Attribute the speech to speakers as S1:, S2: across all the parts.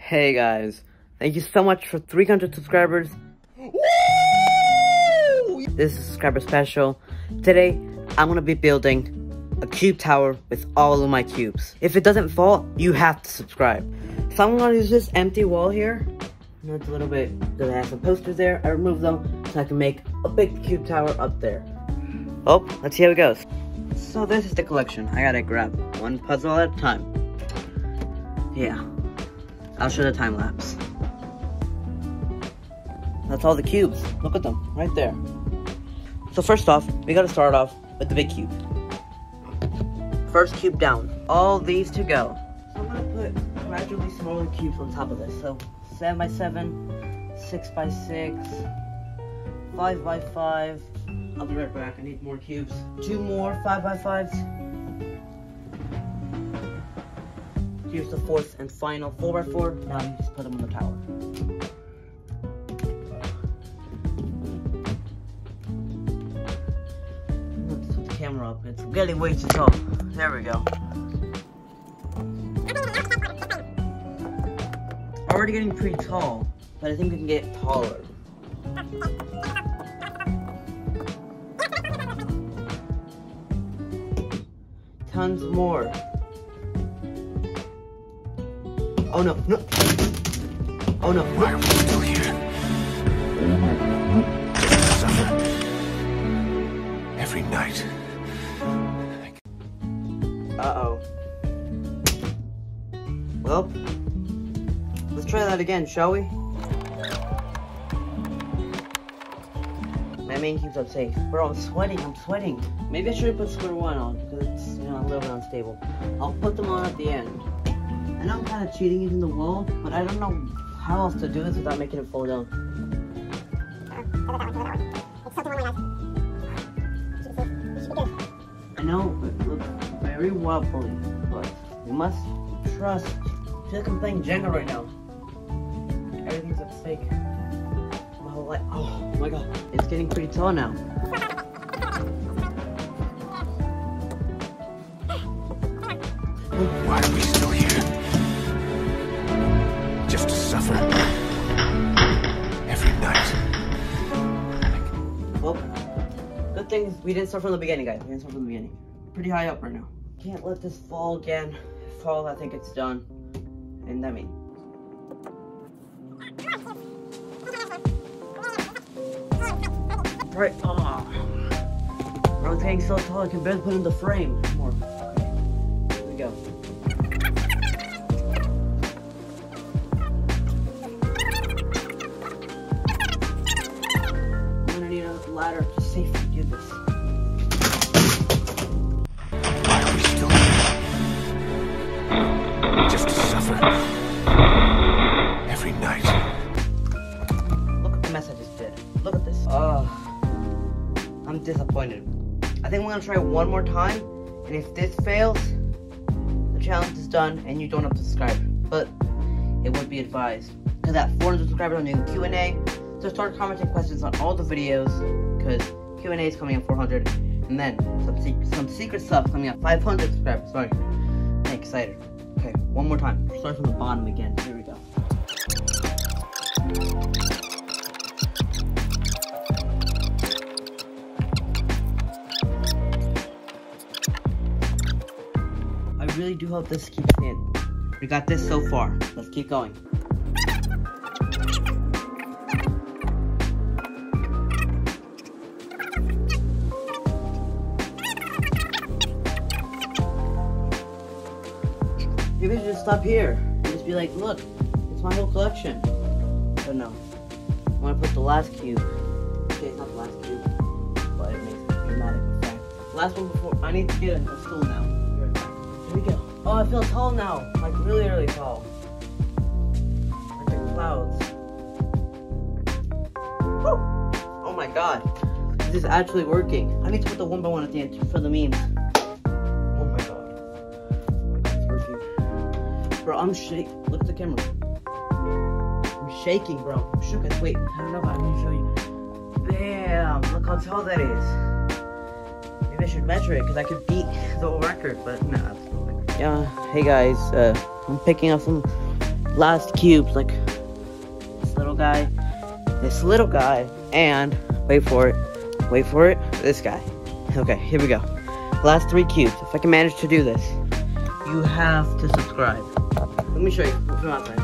S1: Hey guys, thank you so much for 300 subscribers. Woo! This is subscriber special. Today, I'm gonna be building a cube tower with all of my cubes. If it doesn't fall, you have to subscribe. So I'm gonna use this empty wall here. And it's a little bit, because I have some posters there. I removed them so I can make a big cube tower up there. Oh, let's see how it goes. So this is the collection. I gotta grab one puzzle at a time. Yeah, I'll show the time lapse. That's all the cubes. Look at them, right there. So first off, we gotta start off with the big cube. First cube down. All these to go. So I'm gonna put gradually smaller cubes on top of this. So 7x7, 6x6, 5x5. I'll be right back. I need more cubes. 2 more 5x5s. Here's the fourth and final 4x4. Now you just put them on the tower. Let's put the camera up. It's getting way too tall. There we go. Already getting pretty tall, but I think we can get taller. Tons more. Oh no, no. Oh no.
S2: Why are we still here? Suffer. Every night.
S1: Uh-oh. Well, let's try that again, shall we? My main cube's unsafe. Bro, I'm sweating. Maybe I should put square one on, because it's, you know, a little bit unstable. I'll put them on at the end. I know I'm kind of cheating using the wall, but I don't know how else to do this without making it fall down. I know it looks very wobbly, but we must trust. I feel like I'm playing Jenga right now. Everything's at stake. My whole life. Oh my god, it's getting pretty tall now.
S2: Why are we still here? Just to suffer. Every night.
S1: Well, good thing we didn't start from the beginning, guys. We didn't start from the beginning. Pretty high up right now. Can't let this fall again. If it falls, I think it's done. And I mean, right. Oh, bro, it's getting so tall I can barely put in the frame. More. Okay. Here we go. I'm gonna need a ladder to safely do this.
S2: Why are we still here? Just to suffer. Every night.
S1: Look at the mess I just did. Look at this. I'm disappointed. I think we're gonna try one more time, and if this fails, the challenge is done and you don't have to subscribe. But it would be advised, because at 400 subscribers I'm doing Q&A, so start commenting questions on all the videos, because Q&A is coming at 400, and then some secret stuff coming at 500 subscribers. Sorry, I'm excited. Okay, one more time. Start from the bottom again. Here we go. I really do hope this keeps in. We got this so far. Let's keep going. Maybe I should just stop here and just be like, look, it's my whole collection. But no. I want to put the last cube. Okay, it's not the last cube, but it makes a dramatic effect. Last one before. I need to get a stool now. Here we go. Oh, I feel tall now. Like really, really tall. Like the clouds. Woo! Oh my god. This is actually working. I need to put the 1x1 at the end for the memes. Oh my god. It's working. Bro, I'm shaking. Look at the camera. I'm shaking, bro. I'm shook. Wait, I don't know if I can show you. Bam! Look how tall that is. Maybe I should measure it because I could beat the record, but nah. Yeah, hey guys, I'm picking up some last cubes, like this little guy, and wait for it, this guy. Okay, here we go. Last 3 cubes. If I can manage to do this, you have to subscribe. Let me show you from outside.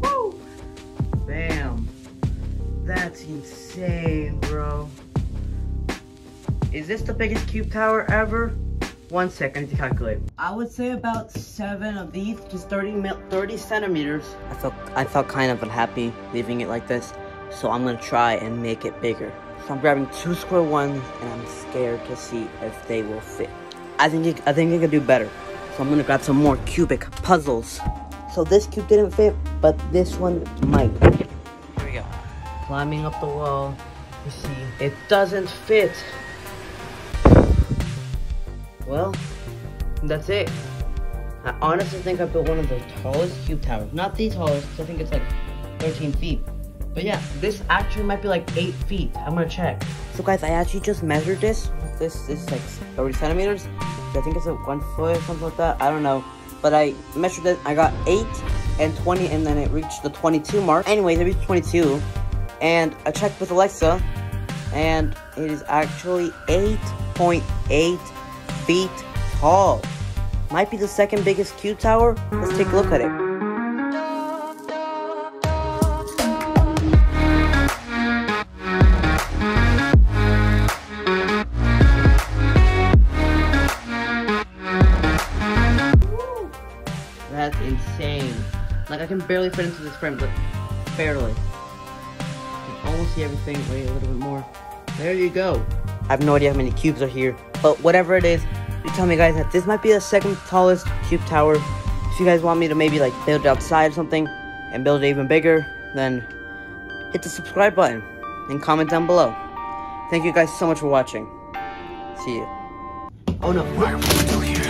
S1: Woo! Bam. That's insane, bro. Is this the biggest cube tower ever? 1 second, I need to calculate. I would say about 7 of these, just 30 centimeters. I felt kind of unhappy leaving it like this, so I'm gonna try and make it bigger. So I'm grabbing 2 square ones, and I'm scared to see if they will fit. I think I can do better. So I'm gonna grab some more cubic puzzles. So this cube didn't fit, but this one might. Here we go. Climbing up the wall. You see, it doesn't fit. Well, that's it. I honestly think I built one of the tallest cube towers. Not the tallest, because I think it's like 13 feet. But yeah, this actually might be like 8 feet. I'm gonna check. So guys, I actually just measured this. This is like 30 centimeters. I think it's a 1 foot or something like that. I don't know. But I measured it. I got 8 and 20, and then it reached the 22 mark. Anyways, it reached 22. And I checked with Alexa, and it is actually 8.8 feet tall. Might be the second biggest cube tower. Let's take a look at it. That's insane. Like, I can barely fit into this frame, but barely. I can almost see everything. Wait, a little bit more. There you go. I have no idea how many cubes are here, but whatever it is, you tell me guys that this might be the second tallest cube tower. If you guys want me to maybe like build it outside or something and build it even bigger, then hit the subscribe button and comment down below. Thank you guys so much for watching. See you. Oh no.
S2: Why are we still here?